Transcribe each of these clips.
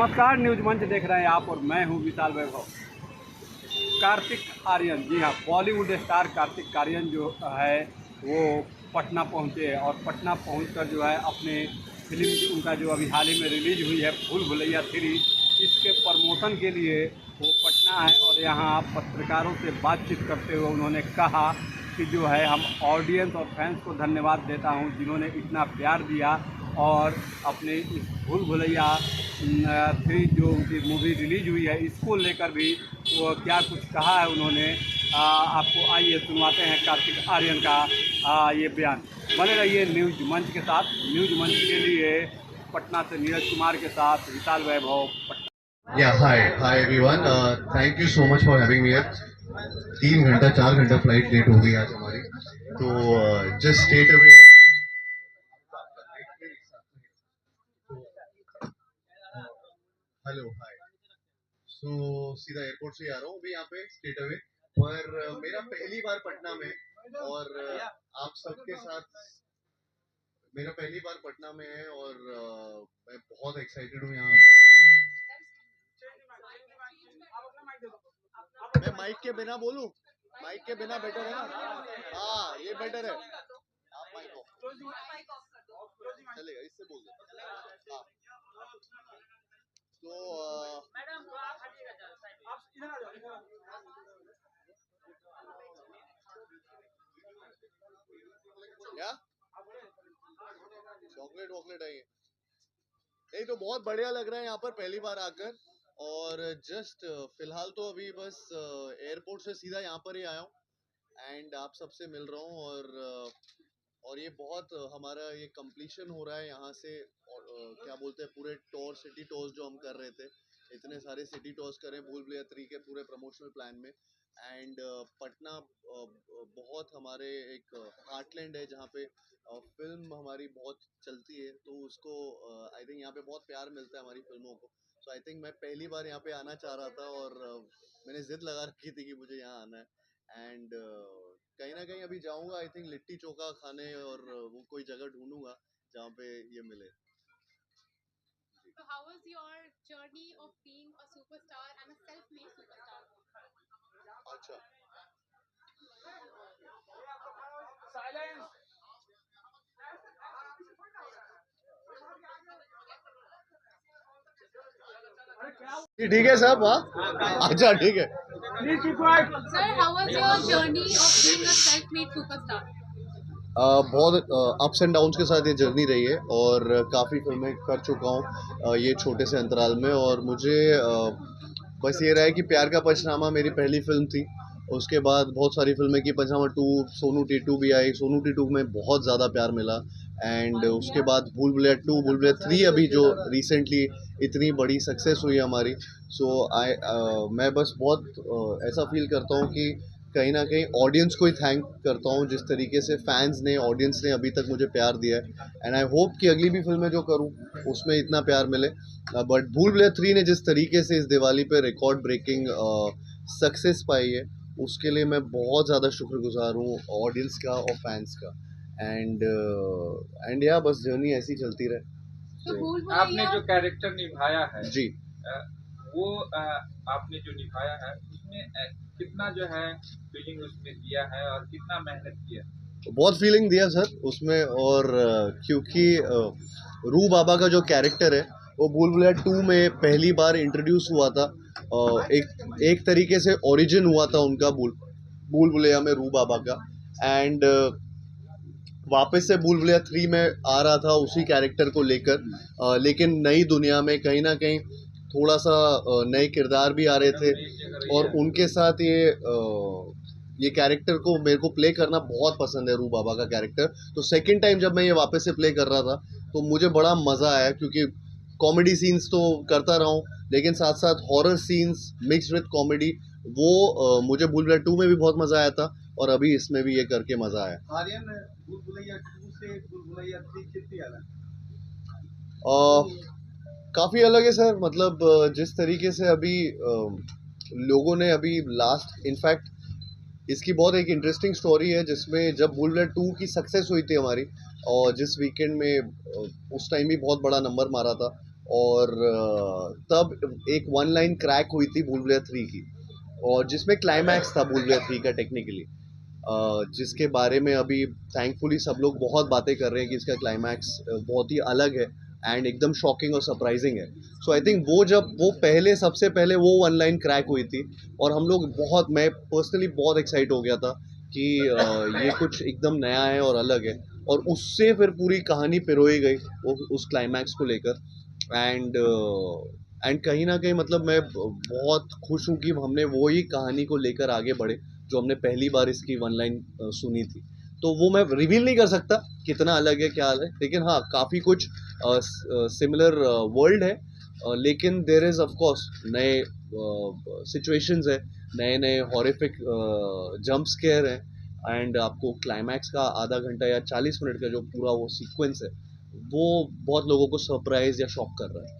नमस्कार, न्यूज मंच देख रहे हैं आप और मैं हूं विशाल वैभव। कार्तिक आर्यन, जी हाँ, बॉलीवुड स्टार कार्तिक आर्यन जो है वो पटना पहुंचे और पटना पहुंचकर जो है अपने फिल्म उनका जो अभी हाल ही में रिलीज हुई है भूल भुलैया 3, इसके प्रमोशन के लिए वो पटना है और यहाँ पत्रकारों से बातचीत करते हुए उन्होंने कहा कि जो है हम ऑडियंस और फैंस को धन्यवाद देता हूँ जिन्होंने इतना प्यार दिया और अपने इस भूल भुलैया 3 जो उनकी मूवी रिलीज हुई है इसको लेकर भी वो क्या कुछ कहा है उन्होंने। आपको आइए सुनवाते हैं कार्तिक आर्यन का ये बयान। बने रहिए न्यूज मंच के साथ। न्यूज मंच के लिए पटना से नीरज कुमार के साथ विशाल वैभव, Patna. Yeah, hi everyone. Thank you so much for having me here. 3 घंटा 4 घंटा फ्लाइट लेट हो गई आज हमारी, तो just straight away hello hi. So सीधा एयरपोर्ट से ही आ रहा हूँ अभी यहाँ पे स्ट्रेट अवे। पर मेरा पहली बार पटना में और आप सबके साथ मेरा पहली बार पटना में है और मैं बहुत एक्साइटेड हूँ यहाँ पे। मैं माइक के बिना बोलूं? माइक के बिना बेटर है ना? हाँ, ये बेटर है। आप माइक ऑफ चलेगा, इससे बोल दो। हाँ, तो क्या चॉकलेट वॉकलेट है ये? नहीं, तो बहुत बढ़िया लग रहा है यहाँ पर पहली बार आकर। और जस्ट फिलहाल तो अभी बस एयरपोर्ट से सीधा यहाँ पर ही आया हूँ एंड आप सबसे मिल रहा हूँ। और ये बहुत हमारा ये कंप्लीशन हो रहा है यहाँ से। और क्या बोलते हैं, पूरे टूर, सिटी टूर्स जो हम कर रहे थे, इतने सारे सिटी टूर्स करें भूल भुलैया 3 के पूरे प्रमोशनल प्लान में। एंड पटना बहुत हमारे एक हार्टलैंड है जहाँ पे फिल्म हमारी बहुत चलती है, तो उसको आई थिंक यहाँ पे बहुत प्यार मिलता है हमारी फिल्मों को। सो आई थिंक मैं पहली बार यहाँ पे आना चाह रहा था और मैंने जिद लगा रखी थी कि मुझे यहाँ आना है। एंड कहीं ना कहीं अभी जाऊंगा आई थिंक लिट्टी चोखा खाने, और वो कोई जगह ढूंढूंगा जहाँ पे ये मिले। So how was your journey of being a superstar and a self-made superstar? अच्छा, ठीक है साहब। हाँ, अच्छा ठीक है। Sir, how was your journey of being a self-made superstar? बहुत अप्स एंड डाउन्स के साथ ये जर्नी रही है और काफ़ी फिल्में कर चुका हूँ ये छोटे से अंतराल में। और मुझे बस ये रहा है कि प्यार का पंचनामा मेरी पहली फिल्म थी। उसके बाद बहुत सारी फिल्में की, पंचनामा 2, सोनू टीटू भी आई। सोनू टीटू में बहुत ज़्यादा प्यार मिला। एंड उसके बाद भूल भुलैया 2, भूल भुलैया 3 अभी जो रिसेंटली इतनी बड़ी सक्सेस हुई हमारी। सो मैं बस बहुत ऐसा फील करता हूँ कि कहीं ना कहीं ऑडियंस को ही थैंक करता हूँ, जिस तरीके से फैंस ने, ऑडियंस ने अभी तक मुझे प्यार दिया है। एंड आई होप कि अगली भी फिल्में जो करूँ उसमें इतना प्यार मिले। बट भूल भुलैया 3 ने जिस तरीके से इस दिवाली पे रिकॉर्ड ब्रेकिंग सक्सेस पाई है, उसके लिए मैं बहुत ज़्यादा शुक्रगुजार हूँ ऑडियंस का और फैंस का। एंड या बस जर्नी ऐसी चलती रहे। So आपने जो कैरेक्टर निभाया है जी, वो आपने जो निभाया है उसमें कितना जो है फीलिंग उसमें दिया है और कितना मेहनत किया? बहुत फीलिंग दिया सर उसमें। और क्योंकि रू बाबा का जो कैरेक्टर है वो भूल भुलैया 2 में पहली बार इंट्रोड्यूस हुआ था। एक तरीके से ओरिजिन हुआ था उनका भूल भुलैया में रू बाबा का। एंड वापस से भूल भुलैया 3 में आ रहा था उसी कैरेक्टर को लेकर, लेकिन नई दुनिया में कहीं ना कहीं थोड़ा सा नए किरदार भी आ रहे थे और उनके साथ ये कैरेक्टर को मेरे को प्ले करना बहुत पसंद है, रू बाबा का कैरेक्टर। तो सेकंड टाइम जब मैं ये वापस से प्ले कर रहा था तो मुझे बड़ा मज़ा आया, क्योंकि कॉमेडी सीन्स तो करता रहा हूँ लेकिन साथ साथ horror scenes mix with comedy, वो मुझे भूल भुलैया 2 में भी बहुत मज़ा आया था और अभी इसमें भी ये करके मज़ा आया। आर्यन, भूल भुलैया 2 से भूल भुलैया 3 कितनी अलग? काफ़ी अलग है सर। मतलब जिस तरीके से अभी लोगों ने अभी लास्ट, इनफैक्ट इसकी बहुत एक इंटरेस्टिंग स्टोरी है जिसमें जब भूल भुलैया 2 की सक्सेस हुई थी हमारी और जिस वीकेंड में उस टाइम भी बहुत बड़ा नंबर मारा था और तब एक वन लाइन क्रैक हुई थी भूल भुलैया 3 की, और जिसमें क्लाइमैक्स था भूल भुलैया 3 का टेक्निकली, जिसके बारे में अभी थैंकफुली सब लोग बहुत बातें कर रहे हैं कि इसका क्लाइमैक्स बहुत ही अलग है एंड एकदम शॉकिंग और सरप्राइजिंग है। सो आई थिंक वो जब वो पहले सबसे पहले वो वन लाइन क्रैक हुई थी और हम लोग बहुत, मैं पर्सनली बहुत एक्साइट हो गया था कि ये कुछ एकदम नया है और अलग है, और उससे फिर पूरी कहानी पिरोई गई उस क्लाइमैक्स को लेकर। एंड कहीं ना कहीं मतलब मैं बहुत खुश हूँ कि हमने वही कहानी को लेकर आगे बढ़े जो हमने पहली बार इसकी वन लाइन सुनी थी। तो वो मैं रिवील नहीं कर सकता कितना अलग है क्या है, लेकिन हाँ काफ़ी कुछ सिमिलर वर्ल्ड है, लेकिन देर इज़ ऑफ कोर्स नए सिचुएशंस है, नए नए हॉरिफिक जंप स्केयर है, एंड आपको क्लाइमैक्स का आधा घंटा या 40 मिनट का जो पूरा वो सीक्वेंस है वो बहुत लोगों को सरप्राइज या शॉक कर रहा है।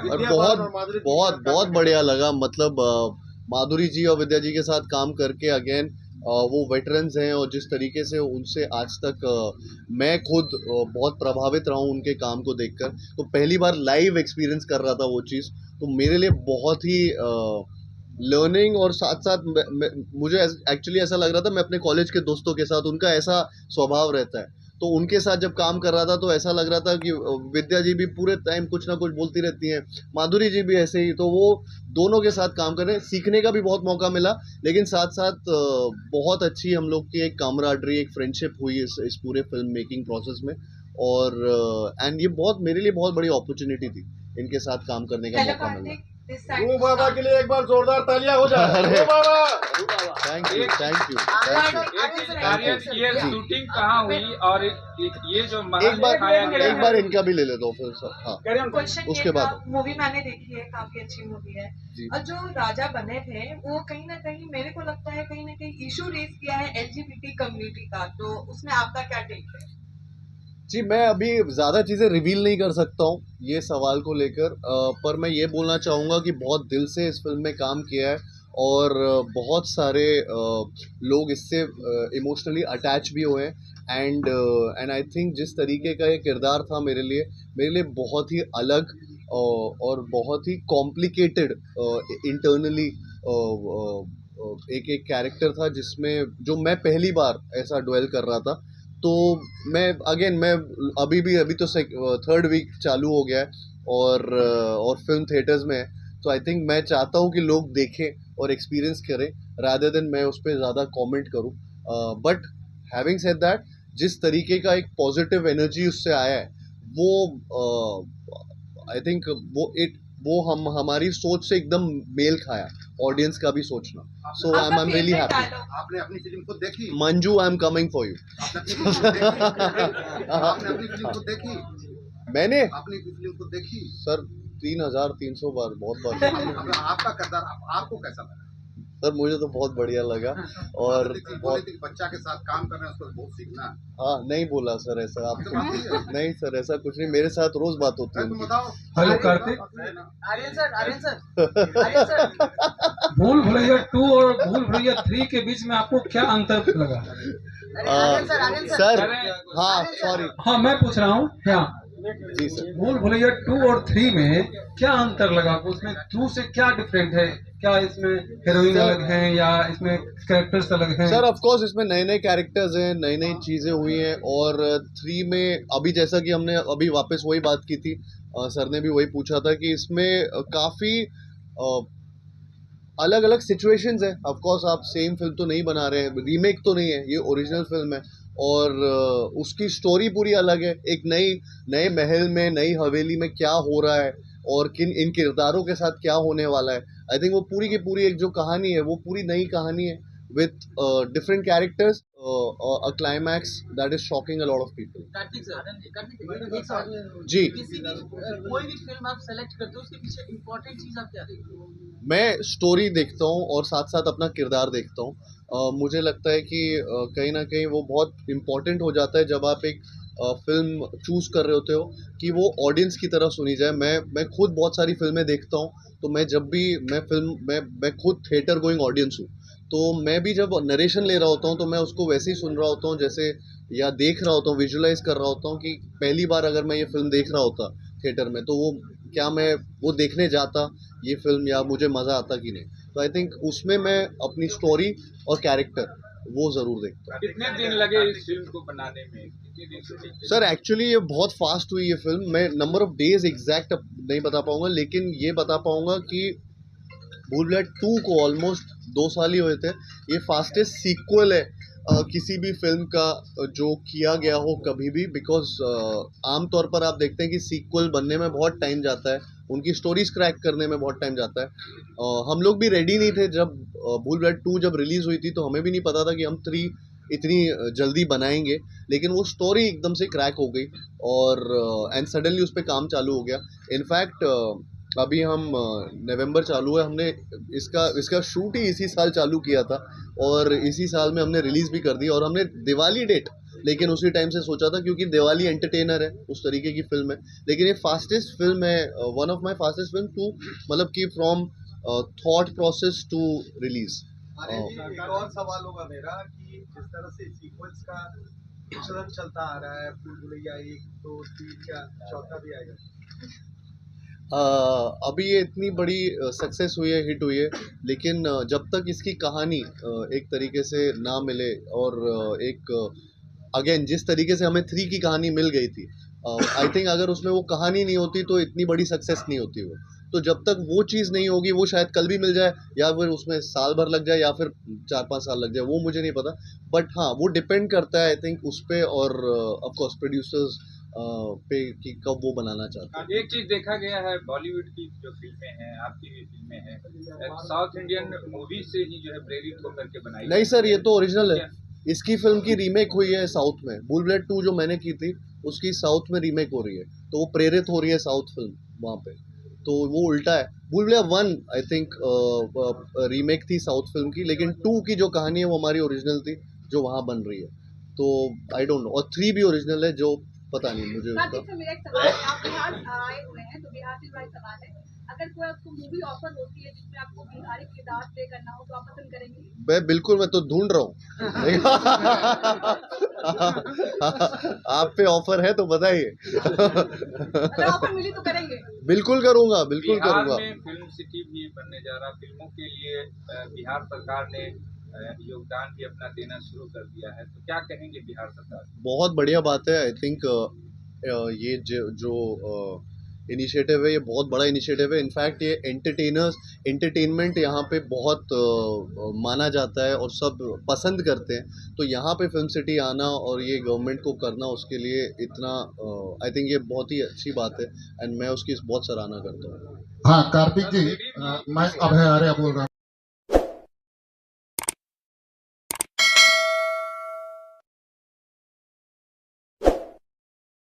और बहुत बहुत बहुत बढ़िया लगा, मतलब माधुरी जी और विद्या जी के साथ काम करके अगेन वो वेटरन्स हैं, और जिस तरीके से उनसे आज तक मैं खुद बहुत प्रभावित रहा हूँ उनके काम को देखकर, तो पहली बार लाइव एक्सपीरियंस कर रहा था वो चीज़, तो मेरे लिए बहुत ही लर्निंग, और साथ साथ मुझे एक्चुअली ऐसा लग रहा था मैं अपने कॉलेज के दोस्तों के साथ, उनका ऐसा स्वभाव रहता है, तो उनके साथ जब काम कर रहा था तो ऐसा लग रहा था कि विद्या जी भी पूरे टाइम कुछ ना कुछ बोलती रहती हैं, माधुरी जी भी ऐसे ही, तो वो दोनों के साथ काम करने सीखने का भी बहुत मौका मिला, लेकिन साथ साथ बहुत अच्छी हम लोग की एक कामराडरी, एक फ्रेंडशिप हुई इस पूरे फिल्म मेकिंग प्रोसेस में, और एंड ये बहुत मेरे लिए बहुत बड़ी अपॉर्चुनिटी थी इनके साथ काम करने का मौका मिला। रूह बाबा के लिए एक बार जोरदार तालियां हो जाए। Rooh Baba, thank you thank you Aryan, ये शूटिंग कहाँ हुई और ये जो महल एक बार दिखाया गया एक बार इनका भी ले लेता हूँ फिर सर। हाँ क्वेश्चन उसके बाद मूवी मैंने देखी है, काफी अच्छी मूवी है, जी। और जो राजा बने थे वो कहीं ना कहीं मेरे को लगता है कहीं ना कहीं इशू रेज किया है LGBT कम्युनिटी का, तो उसमें आपका क्या टेक है? जी, मैं अभी ज़्यादा चीज़ें रिवील नहीं कर सकता हूँ ये सवाल को लेकर, पर मैं ये बोलना चाहूँगा कि बहुत दिल से इस फिल्म में काम किया है, और बहुत सारे लोग इससे इमोशनली अटैच भी हुए हैं, एंड आई थिंक जिस तरीके का ये किरदार था मेरे लिए बहुत ही अलग और बहुत ही कॉम्प्लिकेटेड इंटरनली एक कैरेक्टर था, जिसमें जो मैं पहली बार ऐसा ड्वेल कर रहा था। तो मैं अभी तो थर्ड वीक चालू हो गया है, और फिल्म थिएटर्स में है, तो आई थिंक मैं चाहता हूँ कि लोग देखें और एक्सपीरियंस करें रादर देन मैं उस पर ज़्यादा कमेंट करूँ, बट हैविंग सेड दैट जिस तरीके का एक पॉजिटिव एनर्जी उससे आया है वो आई थिंक वो हमारी सोच से एकदम मेल खाया, ऑडियंस का भी सोचना, सो आई एम रियली हैप्पी। आपने अपनी फिल्म को देखी? Manju, I am coming for you. आपने अपनी फिल्म को देखी? मैंने अपनी फिल्म को देखी सर 3300 बार, बहुत बार। आपका किरदार आपको कैसा लगा? सर मुझे तो बहुत बढ़िया लगा, और बोले थे कि बच्चा के साथ काम करना है, उसको बहुत सीखना है। हाँ नहीं बोला सर ऐसा आप, नहीं सर ऐसा कुछ नहीं, मेरे साथ रोज बात होती है तुम उनकी। बताओ। हेलो कार्तिक, आर्यन सर भूल भुलैया 2 और भूल भुलैया 3 के बीच में आपको क्या अंतर लगा? सर हाँ सॉरी, हाँ मैं पूछ रहा हूँ, हाँ जी सर। भूल भुलैया 2 और 3 में क्या अंतर लगा आपको? उसमें 2 से क्या डिफरेंट है? क्या इसमें हीरोइन अलग है या इसमें कैरेक्टर्स अलग हैं? सर ऑफ कोर्स इसमें नए नए कैरेक्टर्स हैं, नई नई चीज़ें हुई हैं, और 3 में अभी जैसा कि हमने अभी वापस वही बात की थी, सर ने भी वही पूछा था कि इसमें काफ़ी अलग अलग सिचुएशंस हैं। ऑफ कोर्स आप सेम फिल्म तो नहीं बना रहे हैं, रीमेक तो नहीं है, ये ओरिजिनल फिल्म है, और उसकी स्टोरी पूरी अलग है। एक नए महल में, नई हवेली में क्या हो रहा है और इन किरदारों के साथ क्या होने वाला है, आई थिंक वो पूरी की पूरी एक जो कहानी है वो पूरी नई कहानी है with different characters, a climax that is shocking a lot of people. Kartik sir, जी, किसी भी कोई भी फिल्म आप सेलेक्ट करते हो उसके पीछे इम्पोर्टेंट चीज आप क्या देखते हो? मैं स्टोरी देखता हूँ और साथ साथ अपना किरदार देखता हूँ। मुझे लगता है कि कहीं ना कहीं वो बहुत इम्पोर्टेंट हो जाता है जब आप एक फिल्म चूज़ कर रहे होते हो कि वो ऑडियंस की तरह सुनी जाए। मैं खुद बहुत सारी फिल्में देखता हूँ, तो मैं जब भी मैं खुद थिएटर गोइंग ऑडियंस हूँ, तो मैं भी जब नरेशन ले रहा होता हूँ तो मैं उसको वैसे ही सुन रहा होता हूँ जैसे या देख रहा होता हूँ, विजुलाइज कर रहा होता हूँ कि पहली बार अगर मैं ये फिल्म देख रहा होता थिएटर में तो वो क्या मैं वो देखने जाता ये फिल्म या मुझे मज़ा आता कि नहीं। तो आई थिंक उसमें मैं अपनी स्टोरी और कैरेक्टर वो ज़रूर देखता हूँ। कितने दिन लगे इस फिल्म को बनाने में, कितने दिन शूटिंग की? सर एक्चुअली ये बहुत फास्ट हुई ये फिल्म। मैं नंबर ऑफ डेज एग्जैक्ट नहीं बता पाऊंगा, लेकिन ये बता पाऊंगा कि भूल भुलैया 2 को ऑलमोस्ट 2 साल ही हुए थे। ये फास्टेस्ट सीक्वल है किसी भी फिल्म का जो किया गया हो कभी भी, बिकॉज आमतौर पर आप देखते हैं कि सीक्वल बनने में बहुत टाइम जाता है, उनकी स्टोरीज क्रैक करने में बहुत टाइम जाता है। हम लोग भी रेडी नहीं थे जब भूल भुलैया 2 जब रिलीज़ हुई थी, तो हमें भी नहीं पता था कि हम 3 इतनी जल्दी बनाएंगे, लेकिन वो स्टोरी एकदम से क्रैक हो गई और एंड सडनली उस पर काम चालू हो गया। इनफैक्ट अभी हम नवंबर चालू है, हमने इसका शूट ही इसी साल चालू किया था और इसी साल में हमने रिलीज़ भी कर दी और हमने दिवाली डेट लेकिन उसी टाइम से सोचा था, क्योंकि दिवाली एंटरटेनर है, उस तरीके की फिल्म है। लेकिन ये फास्टेस्ट फिल्म है, one of my fastest film too, मतलब कि from thought process to release. एक और सवाल होगा मेरा कि जिस तरह से सीक्वेंस का चलन चलता आ रहा है, भूल भुलैया 1, 2, 3 क्या चौथा भी आएगा? अभी ये इतनी बड़ी सक्सेस हुई है, हिट हुई है, लेकिन जब तक इसकी कहानी एक तरीके से ना मिले और एक अगेन जिस तरीके से हमें 3 की कहानी मिल गई थी, आई थिंक अगर उसमें वो कहानी नहीं होती तो इतनी बड़ी सक्सेस नहीं होती वो। तो जब तक वो चीज़ नहीं होगी, वो शायद कल भी मिल जाए या फिर उसमें साल भर लग जाए या फिर 4-5 साल लग जाए, वो मुझे नहीं पता। बट हाँ, वो डिपेंड करता है आई थिंक उस पर और ऑफकोर्स प्रोड्यूसर्स पे कि कब वो बनाना चाहते हैं। एक चीज देखा गया है, बॉलीवुड की जो फिल्में हैं, आपकी भी फिल्में हैं, साउथ इंडियन मूवी से ही जो है प्रेरित होकर के बनाई। नहीं सर, ये तो ओरिजिनल है। इसकी फिल्म की रीमेक हुई है साउथ में। भूल भुलैया 2 जो मैंने की थी उसकी साउथ में रीमेक हो रही है, तो वो प्रेरित हो रही है साउथ फिल्म वहाँ पे, तो वो उल्टा है। भूल भुलैया 1 आई थिंक रीमेक थी साउथ फिल्म की, लेकिन 2 की जो कहानी है वो हमारी ओरिजिनल थी जो वहाँ बन रही है। तो आई डोंट नो, और 3 भी ओरिजिनल है, जो पता नहीं मुझे उसका। मेरा एक सवाल है, आप बिहार आए हुए हैं तो बिहार से मेरा सवाल है, अगर कोई आपको मूवी ऑफर होती है जिसमें आपको बिहारी किरदार प्ले करना हो तो आप पसंद करेंगे? मैं बिल्कुल, मैं तो ढूंढ रहा हूँ। आप पे ऑफर है तो बताइए। अगर ऑफर मिली तो करेंगे? बिल्कुल करूँगा, बिल्कुल करूँगा। बिहार में फिल्म सिटी भी बनने जा रहा, फिल्मों के लिए बिहार सरकार ने योगदान भी अपना देना शुरू कर दिया है, तो क्या कहेंगे बिहार सरकार? बहुत बढ़िया बात है। आई थिंक ये जो इनिशिएटिव है, ये बहुत बड़ा इनिशिएटिव है। इनफैक्ट ये एंटरटेनमेंट यहाँ पे बहुत माना जाता है और सब पसंद करते हैं। तो यहाँ पे फिल्म सिटी आना और ये गवर्नमेंट को करना, उसके लिए इतना आई थिंक ये बहुत ही अच्छी बात है एंड मैं उसकी बहुत सराहना करता हूँ। हाँ कार्तिक जी, मैं अभय आर्य बोल रहा हूँ।